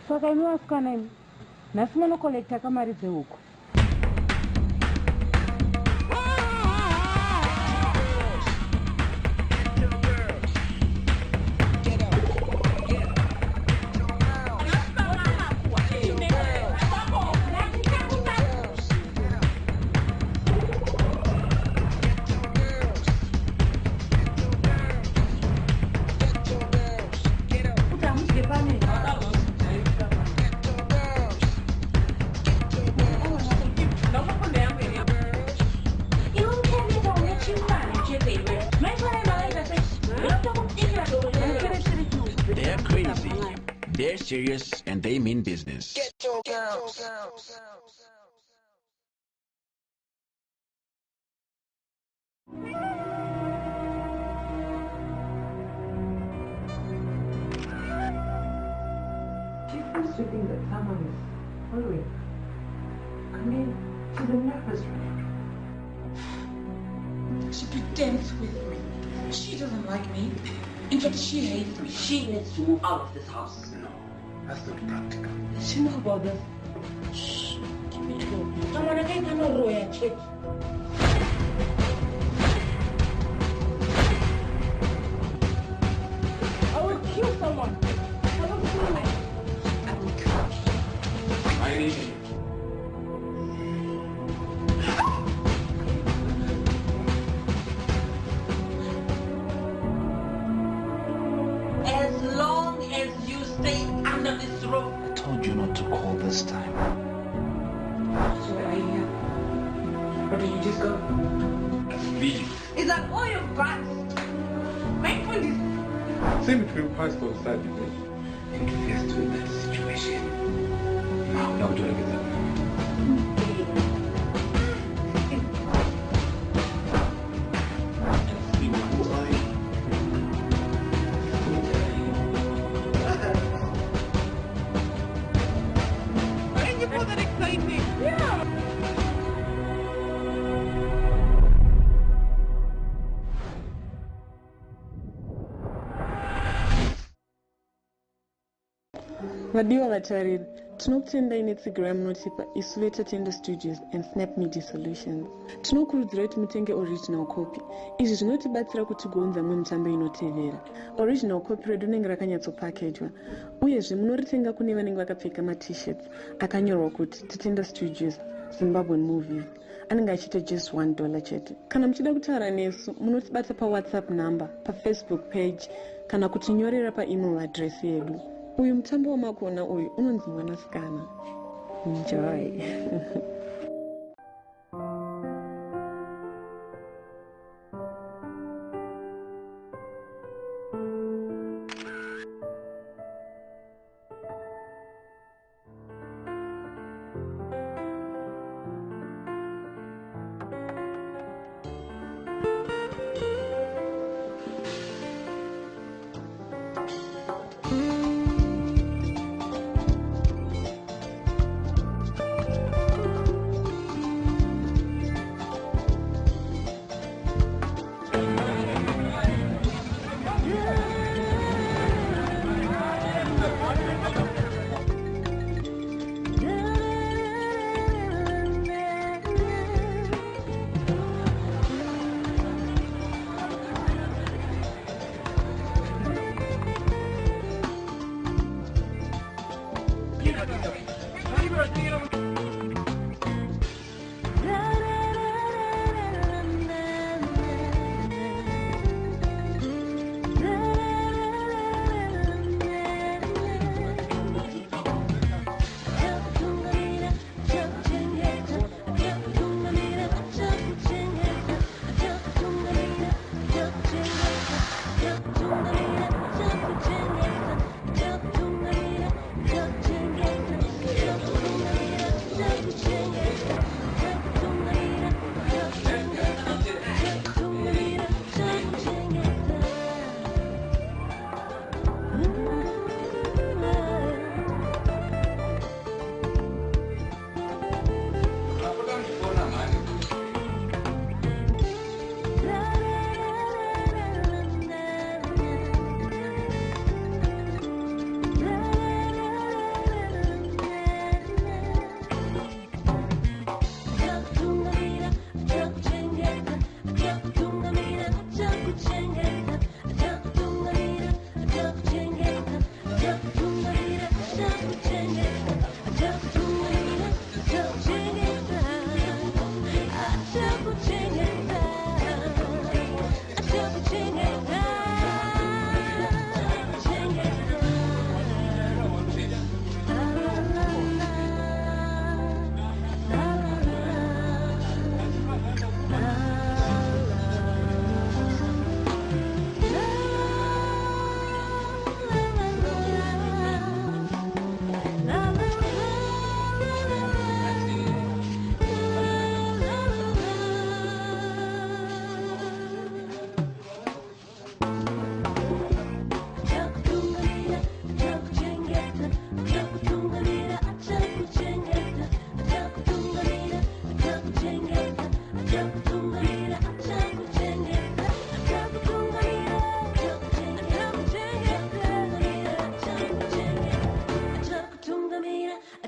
Saka imewasikana imi. Nasimano kolekta kama rize huko. They're crazy, they're serious, and they mean business. Get your girls. She feels to think that someone is following her. I mean, she's a nervous wreck. She pretends with me. She doesn't like me. In fact, she hates me. She needs to move out of this house. No, that's not practical. Does she know about this? Shh. Give me a go. Someone again cannot roll a check. I will kill someone. I will kill you. I will kill you. I need you. As long as you stay under this roof. I told you not to call this time. So are you here? Or did you just go? Leave. Is that all you've got? My point is, Same between passport and study, babe. Interferes to that situation. Now, no, do it again. See one time. can you put that exciting? Yeah. Vadiwa vatariri, tinokutendai netsigira munotipa isu vetatenda studios and snap media solutions. Tinokurudzira kuti mutenge original copy. Izvi zvinotibatsira kuti gounza mumitambo inotevera. Original copy redu rinenge rakanyatsopakejwa. Uyezve munoritenga kune vanenge vakapfeka ma-t-shirts akanyorwa kuti tatenda studios Zimbabwean movies. Anenge achiita just $1 chete. Kana muchida kutaura nesu, munotibata paWhatsApp number, paFacebook page, kana kutinyorera paemail address yedu. Uyu mutambo wamakona uyu unonzi Mwanasikana. Enjoy.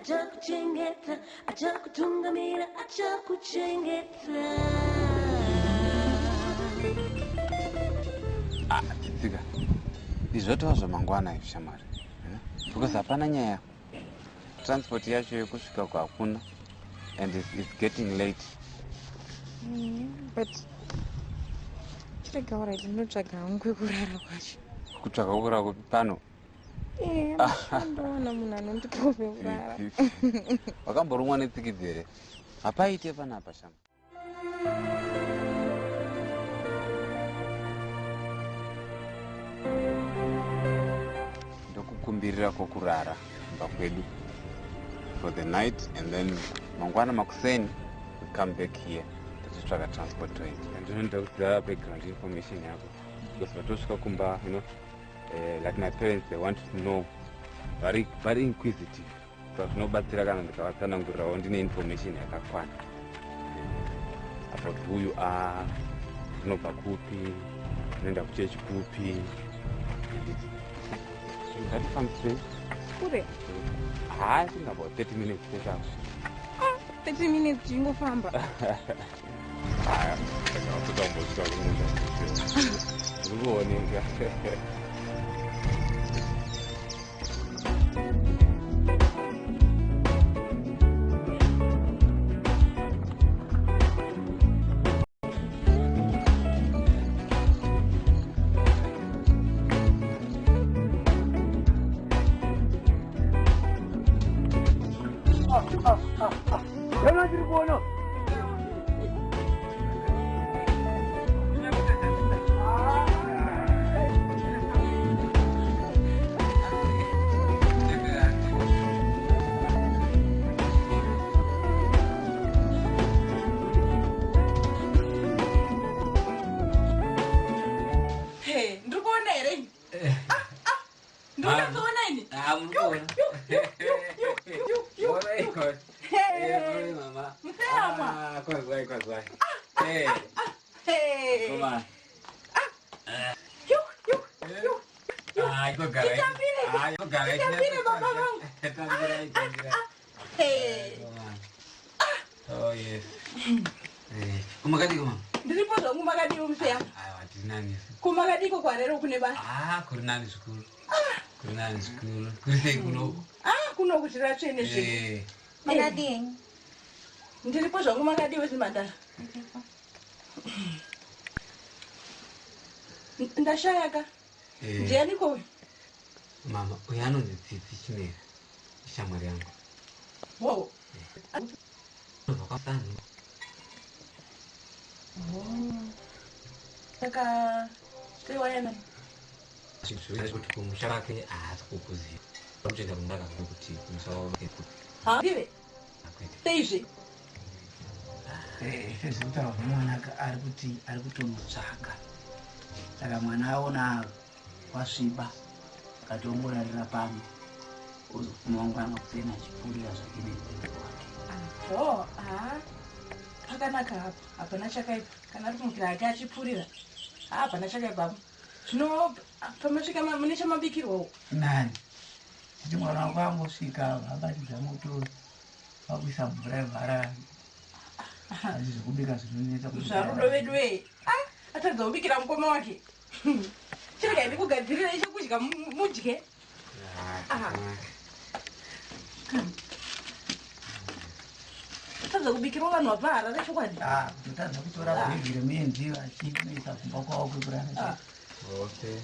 achakuchengeta, achakutungamira, achakuchengeta. Tsika. Izvotova zvamangwana izvi shamwari. Because hapana nyaya. Transport yacho yekusvika kwakuna and it's getting late. But chirega alright, ndinotsvaga hangu kwekurara kwacho. Kutsvaga kwekurara kupi pano? Ndoona munhu anondipa pekurara. Wakamborumwa netsikidzi here? Hapaite panapa shama. Ndokukumbirira kwekurara kumba kwedu for the night, and then mangwana makuseni we come back here tichitsvaga transport to it. Ndinoda kuziva background information yako because vatosvika kumba, you know, like my parents, they want to know, very inquisitive. So zvinobatsira kana ndikavatsanangurirawo ndine information yakakwana about who you are, unobva kupi, unoenda kuchechi kupi. Ngatifambisei Kure? I think about 30 minutes special. 30 minutes ingofamba. Haya, tutakumbosvika kumunda. Urikuoneka. Oh yes. Kumakadiko mama. Ndiripo zvangu makadiko museya. Aiwa tinani. Kumakadiko kwarero kune basa. Kuri nani zvikuru. Kuri nani zvikuru. Kuri sei kuno. Kuno kuti ratsvene zvino. Makadini. Ndiripo zvangu makadiwe zimandara. Ndashayaka. Ndianiko uyu? Mama, uyu anonzi Tsitsi Chinera. Ishamwari yangu. Wow. Vakafana. Saka tewayana. Zvinoita kuti kumusha wake haasi kukuziva. Pamutoenda kundaka kuti kumusha wake kuti. Ndive. Seizve. Sezvekutaura kwemwana ari kuti ari kutomutsvaga. Saka mwana aona wasviba akatomborarira pano. Uzofumangwana kusena achipurira zvake nezvake. Pakanaka hapa. Hapana chakaipa. Kana ari kumukira hake achipurira. Hapana chakaipa. Zvino pamasvika mune chamabikirwawo. Nani? Kuti mwana wako angosvika abatidza moto wakuisa mvura yevhara. Hazvizi kubika zvinonetsa kuti zvarudo vedu wee. Atadza kubikira mukoma wake. Chirega ndikugadzirira chokudya mudye. Atadza kubikira vanhu vabva Harare chokwadi. Kutotadza kutora bhegi remendi achinoisa kumba kwawo kwekurara. Okay.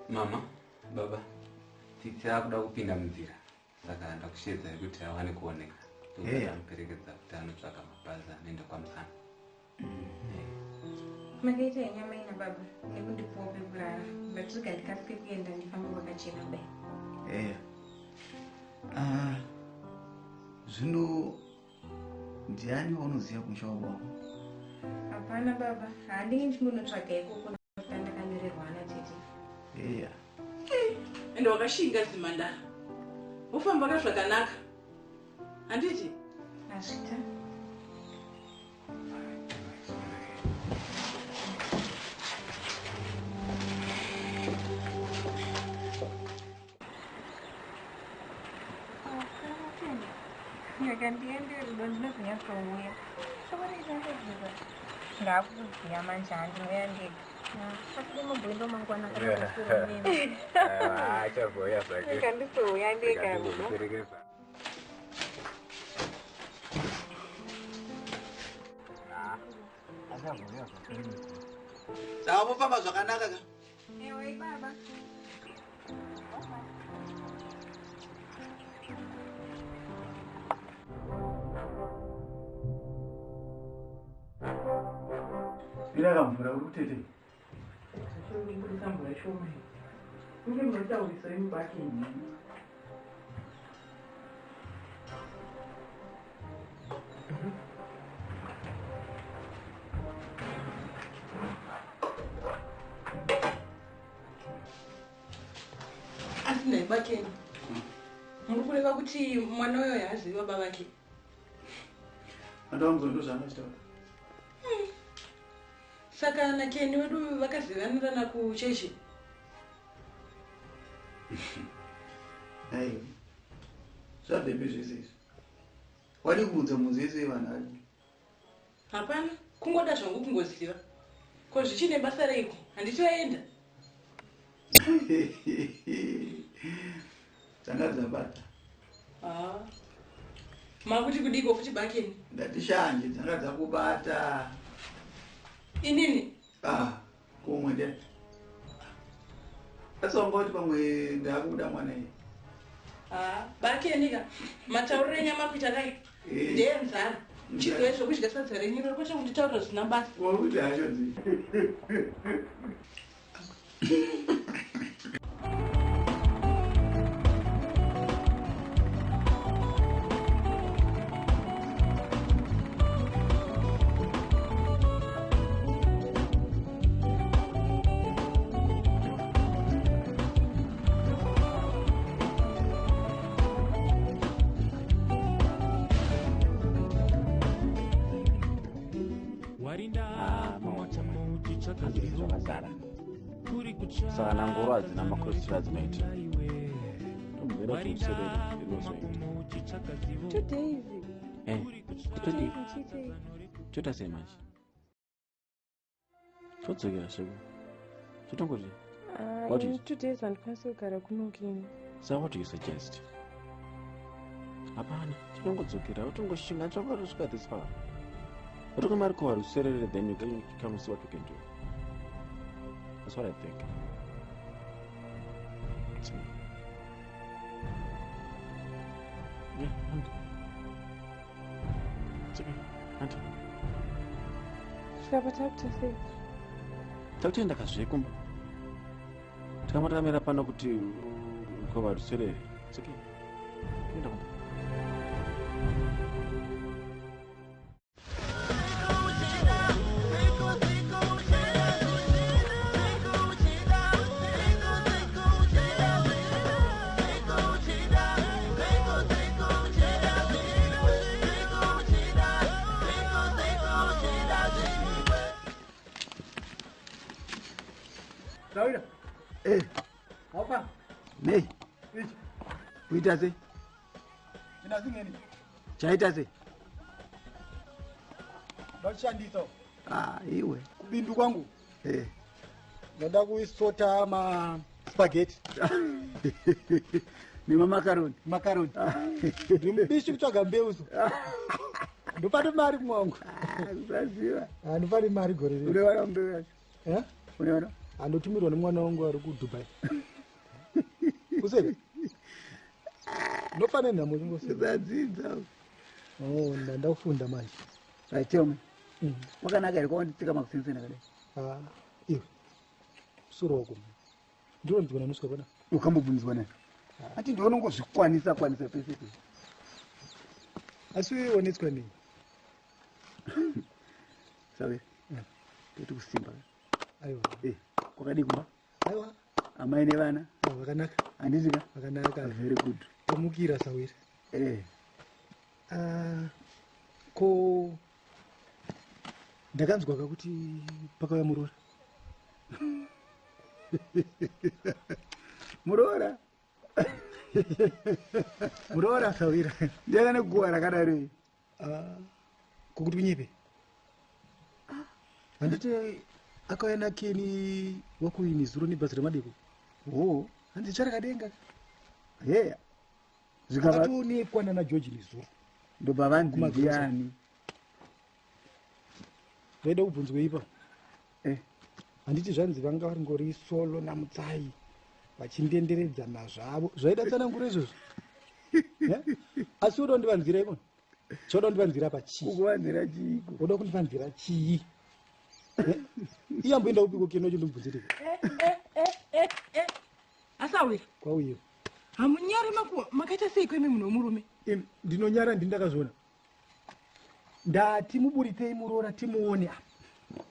Mama, baba, Tsitsi akuda kupinda munzira. saka ndakushedza kuti awane kuoneka amuperekedza kuti anotsvaka mabhazi anoenda kwamusana. Makaita nyama ina baba nekundipawo pekurara ndatiga ndikasike kuenda ndifambe kwakachena kudai. Zvino ndiani waunoziva kumusha wako? Hapana baba, handingi ndimunotsvaga ikoko nokuti ndakanyorerwa natete. Ende wakashinga zimandara ufamba zvakanaka handiti? Azvita ndiendeyo rudo ndinozonyatsouya sokureitaoziva ndakuziya manje handinoya ndega atimubwendo mangwana Achazoya zvake. kandisouya ndega Sawa mufamba zvakanaka ka? ewe baba. Ira mvura uri kutete. Ndikubudisa mvura shoma kunge muritauriso yemubhakeni. Asi ndaibakeni muri kureva kuti mwana uyo yaaziva baba vake. Andawangu ndo zvaanotaura. Saka nakeni wedu vakazivanirana kuchechi. Aiwa. Zvabhebhe zvese izvi. Wadi kuudza munhu wese vanhu vari. Hapana, kungoda zvangu kungoziva. Ko zvichine basa reiko? Handitoenda. Dzanga dzabata. Makuti kudiko futi bakeni? Ndati shanje dzanga dzakubata. Inini? Kumwe nde. Asongoti pamwe ndakuda mwana iye. Bakeni ka mataurire nyama kuita dai. Ndiye nzara. Chirwe zvokudya sadza renyu riri kuita kunditaura zvina basa. Wakuti hacho zi. Saka nangoro hadzina makosti adzinoita. Tombera kuserere inozoita. 2 days. Kutodii? Toita sei manje? Todzokera seko. Totongoti? What is 2 days handikwanisi kugara kunokini. So what do you suggest? Hapana, tinongodzokera utongoshinga topatosvika this far. Utokamari kuhari userere, then you can come and see what we can do. That's what I think. It's me. Yeah, Auntie. It's okay. Auntie. Tikapata sei? Takutoenda kazvekumba. Tikamira pano kuti ukova ruserere. It's okay. Toenda kumba. Dauda. Apa? Nei. Kuita sei? Ina zingeni. Chaita sei? Ndashandisa. Iwe. Kubindu kwangu. Ndoda kuisota spaghetti. Ni macaroni. Macaroni. Ndimbishi kutsvaga mbeu. Ndopata mari mwangu. Usaziva. Ndopata mari gore rino. Unewana mbeu yacho? Unewana? Andotumirwa nemwana wangu ari kuDubai. Usebe? Nofana namo ngosadzidza. Oh, ndakufunda manje. Aitome. Wakanaka iri kwanditsika makusensena kale. Iwe. Suro wako. Ndiwo ndibona nuska bana. Ukambobvunzwa naye. Ati ndiona ngozvikwanisa pese pese. Asi wewe wanetswa nini? Sabe? Toti kusimba. Aiwa. Kwakadi kumba? Aiwa. Amai nevana? Vakanaka. Handizika? Vakanaka. Very good. Tomukira Sawira. Ko ndakanzwa kuti pakauya Muroora. Muroora? Muroora Sawira. Ndiana nekuguwa rakadaro. Kokuti kunyepe. Handiti akauya naKeni wakuini zuro nebhazi remadeko. Oh, handi charakadenga. Yeah. Zvakatoonekwa nana George Nizuro. Ndobva vanzi ndiani? Vaida kubvunzwa ipa. Handiti zvanzi vanga vari ngori Solo naMutsai vachindenderedza nazvavo. Zvaida tsanangura izvozvo. Asi uda kundivanzira ikona. Choda kundivanzira pachii? Kukuvanzira chiiko? Uda kundivanzira chii? Iyamboenda upiko Keni wachindibvunzire. Asawira. Kwauyo. Hamunyari makaita sei kwemi munhu womurume? Ndinonyara ndindakazviona. Ndati muburitei Muroora timuone.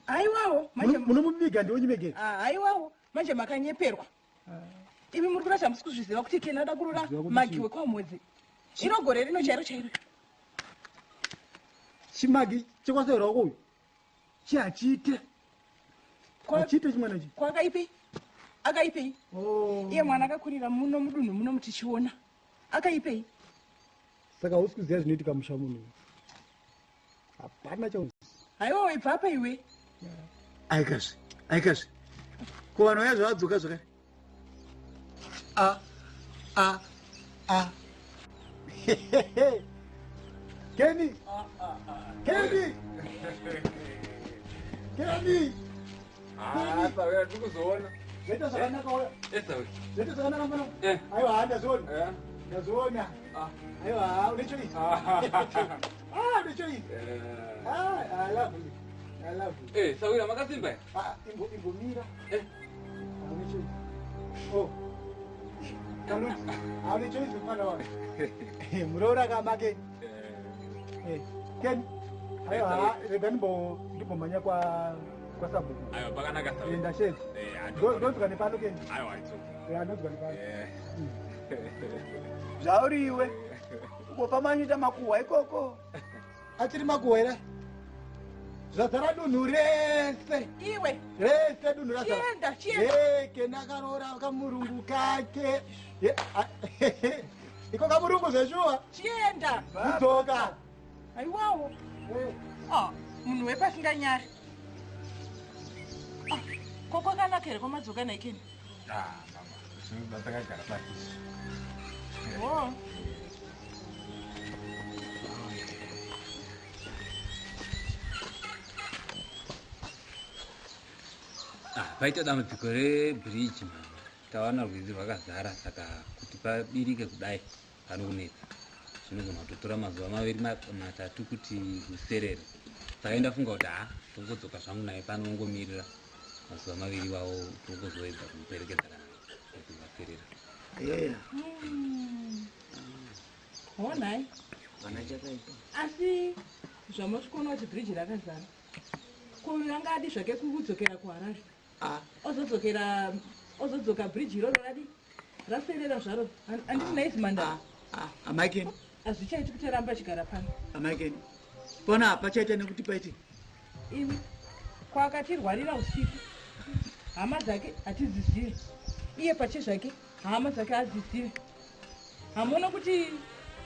Aiwawo, munomuviga ndionyimegera. Aiwawo, manje makanyeperwa. Ivi muri kurasha musi kuzviziva kuti Keni ada kurora magiwe kwamwedzi. Iro gore rino chairo chairo. Chimagi chekwasaira wako uyu. Chiachite. Achite chimwana chi. Kwakaipi? Akaipei? Iye mwana akakurira muno mudunhu muno mutichiona. Akaipei? Saka usi kuziva zvinoitika musha munhu. Hapana chauzi. Aiwa ibva apa iwe? Aikazvi. Ko vanhu vaya zvavadzoka zvakare. Keni. Keni. Keni. Sawira tikuzoona. Zvaita zvakanaka uya. Zvaita zvakanaka mwana. Aiwa ndazoona. Ndazoona. Aiwa unechoisi. Unechoisi. I love you. I love you. Sawira makasimba. Imbomira. Unechoisi. Oh. Kanuti. Unechoisi mwana wangu. Muroora kamake. Keni. Aiwa rega ndimbomhanya kwa sabhuku. Aiwa pakanaka Sawira. Ndashedza. Ndonzwa nepano Keni. Aiwa itso. Ndonzwa nepano. Zvauriwe. Ukopa manyita makuhwa ikoko. Achiri makuhwa here. Zvazara dunhu rese. Iwe. Rese dunhu razara. Chienda. Keni akaroora kamurungu kake. Iko kamurungu zveshuwa. Chienda. Kudzoka. Aiwawo. Munhu wepasinganyari. Koko kanaka here kwamadzoka naKeni? Mama. Takagara pasi. Paita dambudziko rebridge mama. Tawana rwizi rwakazara saka kuti pabirike kudai panokunetsa. Zvinogona kutotora mazuva maviri matatu kuti kuserere. Saka ndafunga kuti tokodzoka zvangu naye pano ungomirira mazuva maviri wawo tokozoedza kumuperekedza kana kuvaperera. Honai. Asi zvamusvikoona kuti bridge rakazara. Ko vanga adi zvake kudzokera kuHarare. Ozodzoka bridge iroro radi raserera zvaro. Handisi naisi mandara. Amaikeni. Hazvichaiti kuti ramba achigara pano. Amaikeni. Pona apa chaita nekuti paiti. Iwe kwakatirwarira usiku. Hama dzake hatizizivi. Iye pache zvake hama dzake hadzizivi. Hamuna kuti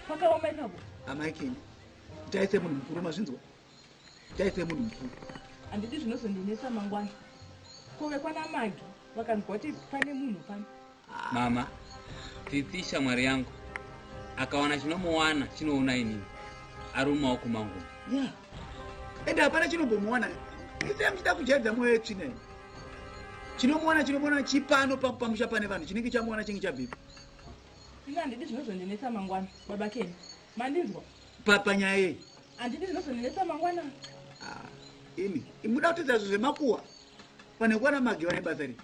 pakaoma ipapo. Amaikeni. Taise munhu mukuru mazvinzwa. Taise munhu mukuru. Handiti zvinozondinetsa mangwana. Kove kwana Magi vakanzwa kuti pane munhu pano. Mama, Titi shamwari yangu akawana chinomuwana chinoona inini ari mumaoko mangu. Ende hapana chinombomuwana. Ise muchida kujaidza mwoyo yetsvina iyi. Chinomuwana chipano pamusha pane vanhu chinenge chamuwana chinge chabvipa. ina handidi zvinozondinetsa mangwana baba Ken mandinzwa panyaya yei handidi zvinozondinetsa mangwana ini muda kutedza zvo zvemakuwa pane kuwana magi vane basa rii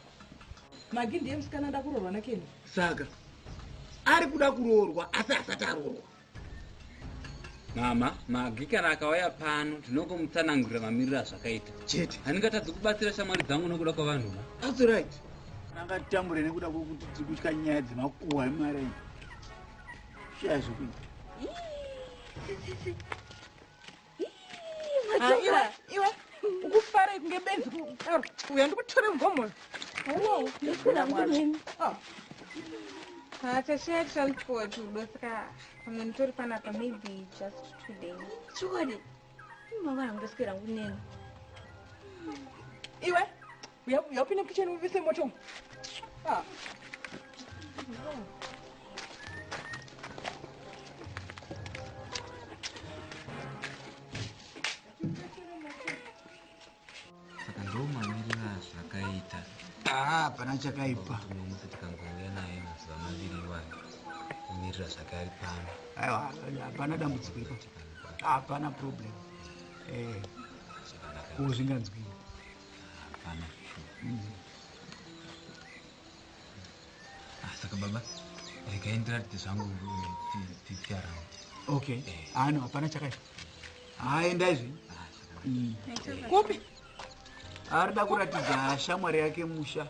magi ndiye musikana ada kuroorwa naKen saka ari kuda kuroorwa asi asati aroorwa mama magi kana akauya pano tinongomutsanangurira mamiriro azvakaita chete handingatadzi kubatsira shamwari dzangu nokuda kwavanhu that's right angatambure nekuda kwokuti tiri kutya nyaya dzemakuwa emari iyi shaya zvokuita iwe ukufarei kunge benzi uya ndikutore mgomo tashare transport udosika pamwe nditori panapa maybe just 2 days chokwadi mangwana kundoswera kunene iwe uya upinde kicheni uvise moto saka ndomamiriro azvakaita pana chakaipa musi tikangouya naye mazuva maviri iwayo kumirira zvakari pano aiwa hapana dambudziko ipo hapana problem kuzvinganzwi hapana saka baba rekaendera kuti zvangu tiaraundi okay ano hapana chakaipa aendaizve kupi arida kuratidza shamwari yake musha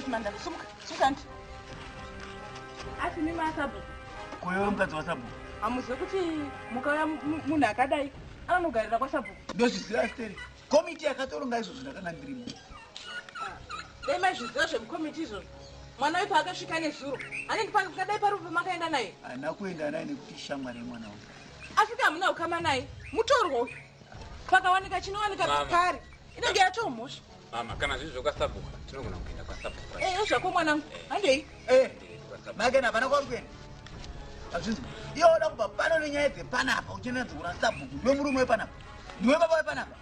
Manda, sumukandi. Asi mimi asabhuku. Kuyewe mukadzi wasabhuku. Amuzive kuti mukauya munhu akadai anogarira kwasabhuku. Ndozviziva steri. Komiti yakatoronga izvozvo ndakanga ndirimo. Dai maizviziva zvemukomiti izvozvo. Mwana wepa akasvika nezuro. Anenge pakadai pari pamakaenda naye. Haana kuenda naye nekuti shamwari yemwana wangu. Asi kuti hamuna kukama naye. Mutorwa uyu. Pakawanika chinowanika pari. Inenge yatomhosva. Mama, kana zvizvo kwasabhuku tinogona kuenda kwasabhuku. Zvako mwanangu. Handei. Make napana kwari kuenda. Azvinzi. Iye oda kubva pano nenyaya dzepanapa uchienda dzikura sabhuku. Ndiwe murume wepanapa. Ndiwe baba wepanapa.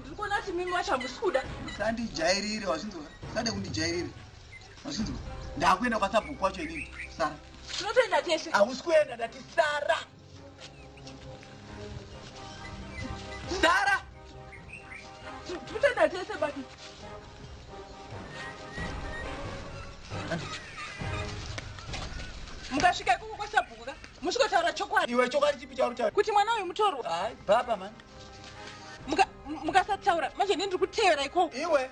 Ndiri kuona kuti mimi wacho hamusi kuda. Sandijairire wazvinzwa. Sande kundijairire. Wazvinzwa. Ndakuenda kwasabhuku kwacho inini. Sara. Tinotoenda teshe. Hausi kuenda ndati Sara. Sara. Tinotoenda teshe bati. Mukasvika ikoko kwasabhuku ka musvikotaura chokwadi. Iwe chokwadi chipi chauri taura? Kuti mwana uyu mutorwa. Hai, baba man. Mukasataura manje ndiri kutevera ikoko. Iwe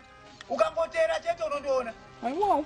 ukangotevera chete unondoona. Aiwa.